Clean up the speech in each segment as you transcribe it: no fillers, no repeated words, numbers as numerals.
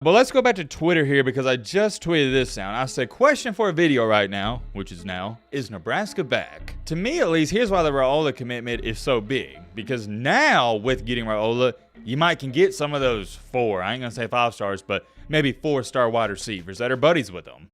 But let's go back to Twitter here because I just tweeted this out. I said, question for a video right now, which is now, is Nebraska back? To me at least, here's why the Raiola commitment is so big. Because now with getting Raiola, you might can get some of those I ain't gonna say 5 stars, but maybe 4-star wide receivers that are buddies with them.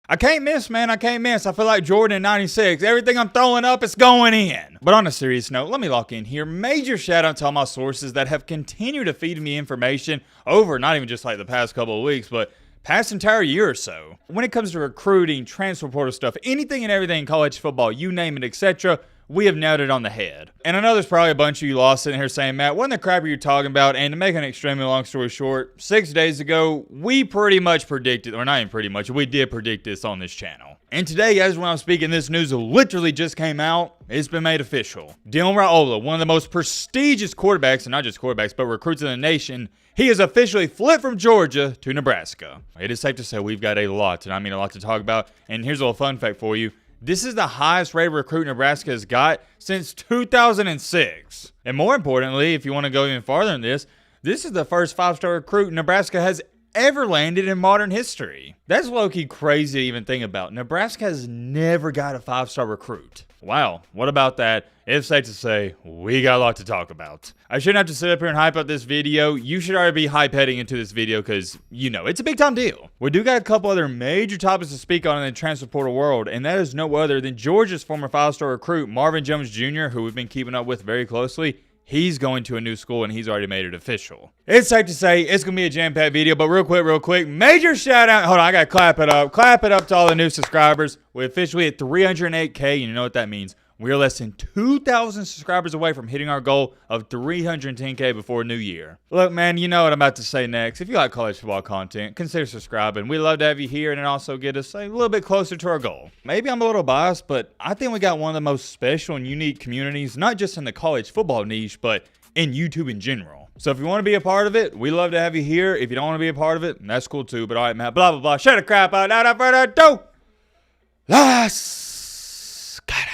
I can't miss, man. I can't miss. I feel like Jordan in 96. Everything I'm throwing up is going in. But on a serious note, let me lock in here. Major shout out to all my sources that have continued to feed me information over not even just like the past couple of weeks, but past entire year or so. When it comes to recruiting, transfer portal stuff, anything and everything in college football, you name it, etc., we have nailed it on the head. And I know there's probably a bunch of you lost sitting here saying, Matt, what in the crap are you talking about? And to make an extremely long story short, 6 days ago, we pretty much predicted, or not even pretty much, we did predict this on this channel. And today, as when I'm speaking, this news literally just came out. It's been made official. Dylan Raiola, one of the most prestigious quarterbacks, and not just quarterbacks, but recruits in the nation, he has officially flipped from Georgia to Nebraska. It is safe to say we've got a lot, and I mean a lot to talk about. And here's a little fun fact for you. This is the highest rated recruit Nebraska has got since 2006. And more importantly, if you want to go even farther than this is the first 5-star recruit Nebraska has ever landed in modern history. That's low-key crazy to even think about. Nebraska has never got a 5-star recruit. Wow, what about that? It's safe to say, we got a lot to talk about. I shouldn't have to sit up here and hype up this video. You should already be hype heading into this video because, you know, it's a big time deal. We do got a couple other major topics to speak on in the transfer portal world, and that is no other than Georgia's former 5-star recruit, Marvin Jones Jr., who we've been keeping up with very closely. He's going to a new school, and he's already made it official. It's safe to say it's going to be a jam-packed video, but real quick, major shout-out. Hold on, I got to clap it up. Clap it up to all the new subscribers. We're officially at 308K, and you know what that means. We are less than 2,000 subscribers away from hitting our goal of 310K before New Year. Look, man, you know what I'm about to say next. If you like college football content, consider subscribing. We'd love to have you here and it also get us a little bit closer to our goal. Maybe I'm a little biased, but I think we got one of the most special and unique communities, not just in the college football niche, but in YouTube in general. So if you want to be a part of it, we love to have you here. If you don't want to be a part of it, that's cool too. But all right, man, blah, blah, blah. Shut the crap out. Without further ado, let's get it.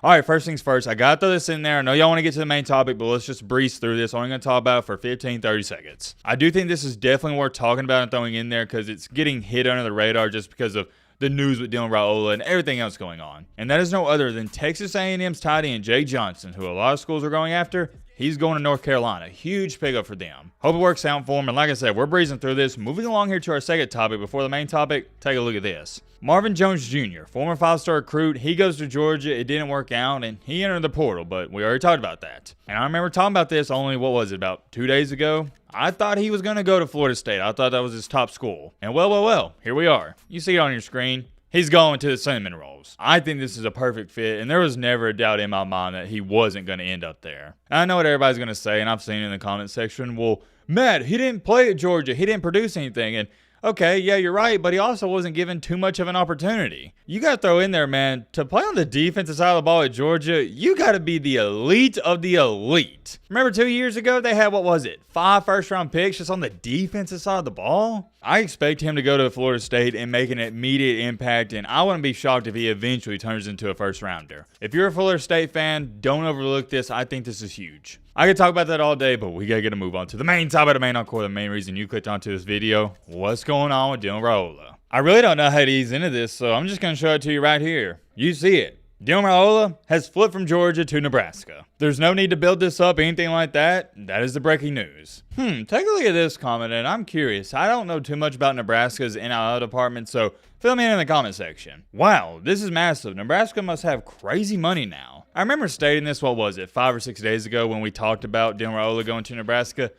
All right, first things first, I got to throw this in there. I know y'all want to get to the main topic, but let's just breeze through this. I'm only going to talk about it for 15, 30 seconds. I do think this is definitely worth talking about and throwing in there because it's getting hit under the radar just because of the news with Dylan Raiola and everything else going on. And that is no other than Texas A&M's tight end Jay Johnson, who a lot of schools are going after. He's going to North Carolina. Huge pickup for them. Hope it works out for him. And like I said, we're breezing through this. Moving along here to our second topic before the main topic, take a look at this. Marvin Jones Jr., former 5-star recruit. He goes to Georgia. It didn't work out, and he entered the portal, but we already talked about that. And I remember talking about this only, what was it, about 2 days ago? I thought he was going to go to Florida State. I thought that was his top school. And well, here we are. You see it on your screen. He's going to the Cinnamon Rolls. I think this is a perfect fit, and there was never a doubt in my mind that he wasn't going to end up there. And I know what everybody's going to say, and I've seen it in the comment section. Well, Matt, he didn't play at Georgia. He didn't produce anything. And okay, yeah, you're right, but he also wasn't given too much of an opportunity. You got to throw in there, man, to play on the defensive side of the ball at Georgia, you got to be the elite of the elite. Remember 2 years ago, they had, what was it, 5 first-round picks just on the defensive side of the ball? I expect him to go to Florida State and make an immediate impact, and I wouldn't be shocked if he eventually turns into a first-rounder. If you're a Florida State fan, don't overlook this. I think this is huge. I could talk about that all day, but we got to get a move on to the main topic, the main encore, the main reason you clicked onto this video. What's going on with Dylan Raiola? I really don't know how to ease into this, so I'm just going to show it to you right here. You see it. Dylan Raiola has flipped from Georgia to Nebraska. There's no need to build this up, anything like that. That is the breaking news. Take a look at this comment, and I'm curious. I don't know too much about Nebraska's NIL department, so fill me in the comment section. Wow, this is massive. Nebraska must have crazy money now. I remember stating this, what was it, 5 or 6 days ago when we talked about Dylan Raiola going to Nebraska.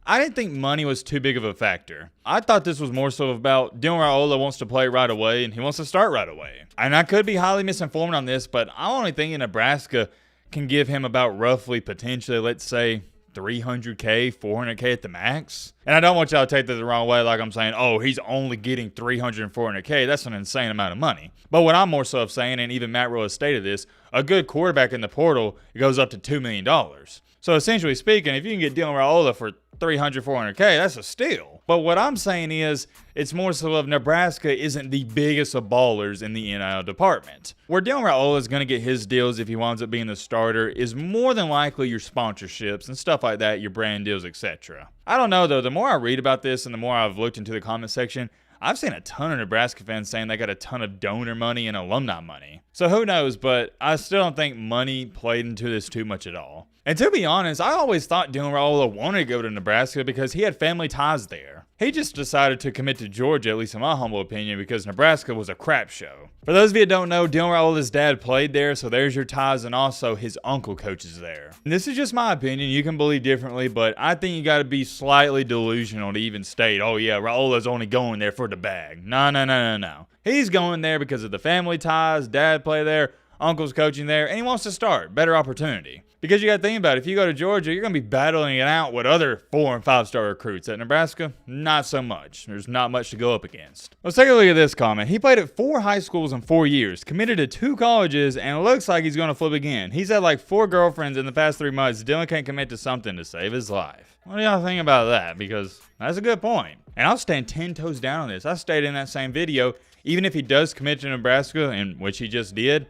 I didn't think money was too big of a factor. I thought this was more so about Dylan Raiola wants to play right away and he wants to start right away. And I could be highly misinformed on this, but I only think Nebraska can give him about roughly, potentially, let's say, 300K, 400K at the max. And I don't want y'all to take that the wrong way, like I'm saying, oh, he's only getting 300 and 400K. That's an insane amount of money. But what I'm more so of saying, and even Matt Rule has stated this, a good quarterback in the portal, it goes up to $2 million. So essentially speaking, if you can get Dylan Raiola for $300, $400K, that's a steal. But what I'm saying is, it's more so of Nebraska isn't the biggest of ballers in the NIL department. Where Dylan Raiola is going to get his deals if he winds up being the starter is more than likely your sponsorships and stuff like that, your brand deals, etc. I don't know though, the more I read about this and the more I've looked into the comment section, I've seen a ton of Nebraska fans saying they got a ton of donor money and alumni money. So who knows, but I still don't think money played into this too much at all. And to be honest, I always thought Dylan Raiola wanted to go to Nebraska because he had family ties there. He just decided to commit to Georgia, at least in my humble opinion, because Nebraska was a crap show. For those of you that don't know, Dylan Raiola's dad played there, so there's your ties, and also his uncle coaches there. And this is just my opinion. You can believe differently, but I think you got to be slightly delusional to even state, oh yeah, Raiola's only going there for the bag. No. He's going there because of the family ties, dad play there, uncle's coaching there, and he wants to start. Better opportunity. Because you got to think about it, if you go to Georgia, you're going to be battling it out with other 4- and 5-star recruits. At Nebraska, not so much. There's not much to go up against. Let's take a look at this comment. He played at 4 high schools in 4 years, committed to 2 colleges, and it looks like he's going to flip again. He's had like 4 girlfriends in the past 3 months. Dylan can't commit to something to save his life. What do y'all think about that? Because that's a good point. And I'll stand 10 toes down on this. I stated in that same video, even if he does commit to Nebraska, and which he just did,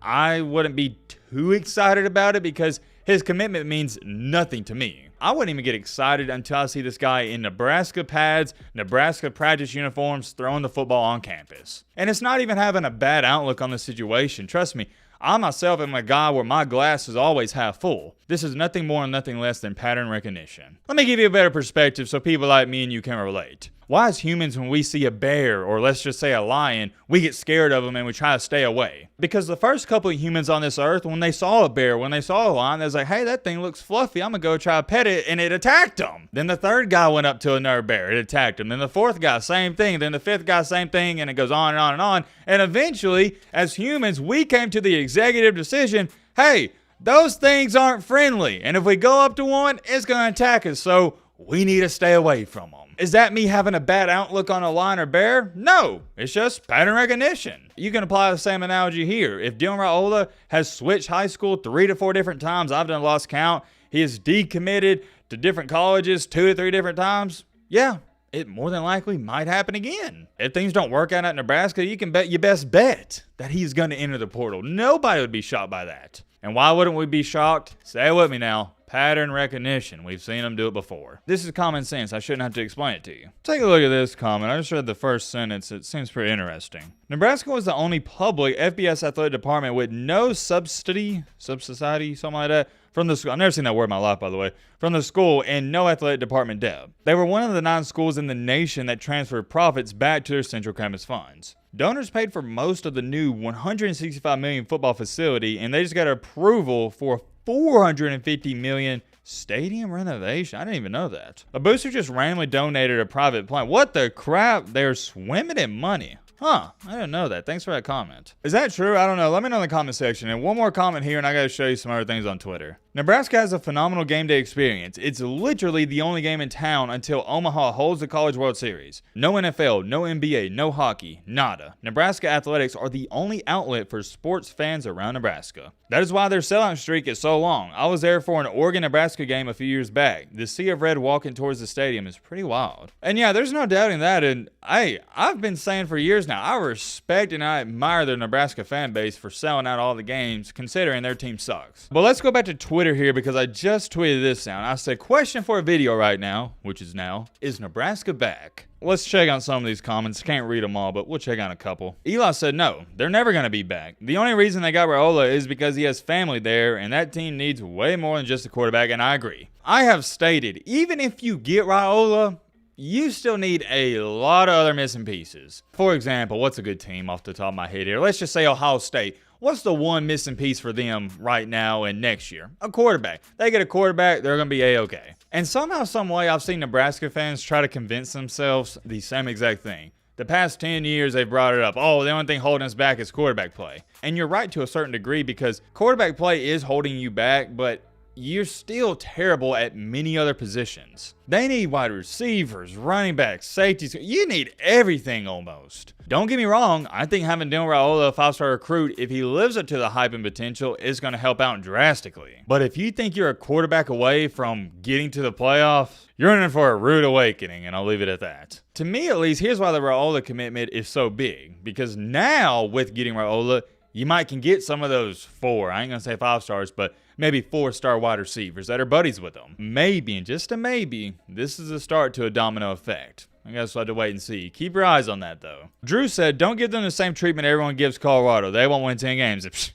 I wouldn't be too excited about it because his commitment means nothing to me. I wouldn't even get excited until I see this guy in Nebraska pads, Nebraska practice uniforms, throwing the football on campus. And it's not even having a bad outlook on the situation. Trust me, I myself am a guy where my glass is always half full. This is nothing more and nothing less than pattern recognition. Let me give you a better perspective so people like me and you can relate. Why as humans, when we see a bear, or let's just say a lion, we get scared of them and we try to stay away? Because the first couple of humans on this earth, when they saw a bear, when they saw a lion, they was like, hey, that thing looks fluffy, I'm gonna go try to pet it, and it attacked them. Then the third guy went up to another bear, it attacked him. Then the fourth guy, same thing. Then the fifth guy, same thing, and it goes on and on and on. And eventually, as humans, we came to the executive decision, hey, those things aren't friendly, and if we go up to one, it's gonna attack us, so we need to stay away from them. Is that me having a bad outlook on a lion or bear? No, it's just pattern recognition. You can apply the same analogy here. If Dylan Raiola has switched high school 3 to 4 different times, I've done lost count, he is decommitted to different colleges 2 to 3 different times, yeah, it more than likely might happen again. If things don't work out at Nebraska, you can bet your best bet that he's going to enter the portal. Nobody would be shocked by that. And why wouldn't we be shocked? Say it with me now. Pattern recognition. We've seen them do it before. This is common sense. I shouldn't have to explain it to you. Take a look at this comment. I just read the first sentence. It seems pretty interesting. Nebraska was the only public FBS athletic department with no subsidy, something like that, from the school. I've never seen that word in my life, by the way. From the school, and no athletic department debt. They were one of the 9 schools in the nation that transferred profits back to their central campus funds. Donors paid for most of the new $165 million football facility, and they just got approval for $450 million stadium renovation. I didn't even know that. A booster just randomly donated a private plane. What the crap? They're swimming in money. Huh, I didn't know that. Thanks for that comment. Is that true? I don't know. Let me know in the comment section. And one more comment here, and I got to show you some other things on Twitter. Nebraska has a phenomenal game day experience. It's literally the only game in town until Omaha holds the College World Series. No NFL, no NBA, no hockey, nada. Nebraska athletics are the only outlet for sports fans around Nebraska. That is why their sellout streak is so long. I was there for an Oregon-Nebraska game a few years back. The sea of red walking towards the stadium is pretty wild. And yeah, there's no doubting that. And hey, I've been saying for years now, I respect and I admire the Nebraska fan base for selling out all the games, considering their team sucks. But let's go back to Twitter here, because I just tweeted this out. I said, question for a video right now, which is now, is Nebraska back? Let's check on some of these comments. Can't read them all, but we'll check on a couple. Eli said no, they're never going to be back. The only reason they got Raiola is because he has family there, and that team needs way more than just a quarterback, and I agree. I have stated, even if you get Raiola, you still need a lot of other missing pieces. For example, what's a good team off the top of my head here? Let's just say Ohio State. What's the one missing piece for them right now and next year? A quarterback. They get a quarterback, they're going to be A-okay. And somehow, some way, I've seen Nebraska fans try to convince themselves the same exact thing. The past 10 years, they've brought it up. Oh, the only thing holding us back is quarterback play. And you're right to a certain degree, because quarterback play is holding you back, but you're still terrible at many other positions. They need wide receivers, running backs, safeties. You need everything almost. Don't get me wrong, I think having Dylan Raiola, a 5-star recruit, if he lives up to the hype and potential, is going to help out drastically. But if you think you're a quarterback away from getting to the playoffs, you're in for a rude awakening, and I'll leave it at that. To me, at least, here's why the Raiola commitment is so big. Because now, with getting Raiola, you can get some of those 4, I ain't going to say 5 stars, but maybe 4-star wide receivers that are buddies with them. Maybe, and just a maybe, this is a start to a domino effect. I guess we'll have to wait and see. Keep your eyes on that, though. Drew said, don't give them the same treatment everyone gives Colorado. They won't win 10 games.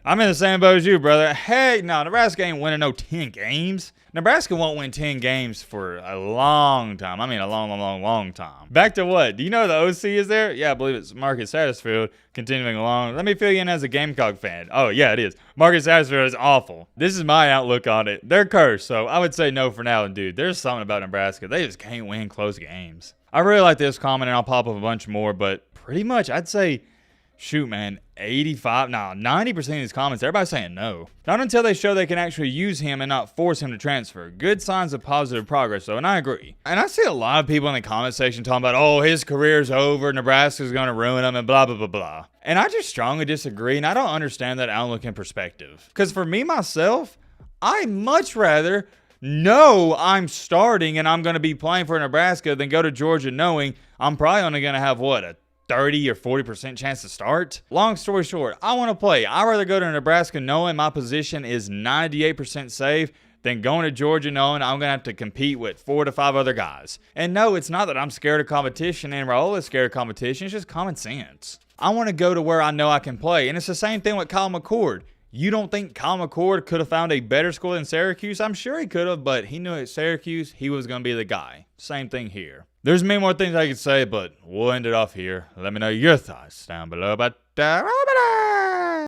I'm in the same boat as you, brother. Hey, no, Nebraska ain't winning no 10 games. Nebraska won't win 10 games for a long time. I mean, a long time. Back to what? Do you know the OC is there? Yeah, I believe it's Marcus Satterfield. Continuing along. Let me fill you in as a Gamecock fan. Oh, yeah, it is. Marcus Satterfield is awful. This is my outlook on it. They're cursed, so I would say no for now. And, dude, there's something about Nebraska. They just can't win close games. I really like this comment, and I'll pop up a bunch more, but pretty much I'd say, shoot, man, 90% of these comments, everybody's saying no. Not until they show they can actually use him and not force him to transfer. Good signs of positive progress, though, and I agree. And I see a lot of people in the comment section talking about, oh, his career's over, Nebraska's going to ruin him, and blah, blah, blah, blah. And I just strongly disagree, and I don't understand that outlook and perspective. Because for me, myself, I'd much rather know I'm starting and I'm going to be playing for Nebraska than go to Georgia knowing I'm probably only going to have, a 30 or 40% chance to start. Long story short, I want to play. I'd rather go to Nebraska knowing my position is 98% safe than going to Georgia knowing I'm going to have to compete with 4 to 5 other guys. And no, it's not that I'm scared of competition and Raiola's scared of competition. It's just common sense. I want to go to where I know I can play. And it's the same thing with Kyle McCord. You don't think Kyle McCord could have found a better school than Syracuse? I'm sure he could have, but he knew at Syracuse he was going to be the guy. Same thing here. There's many more things I could say, but we'll end it off here. Let me know your thoughts down below. But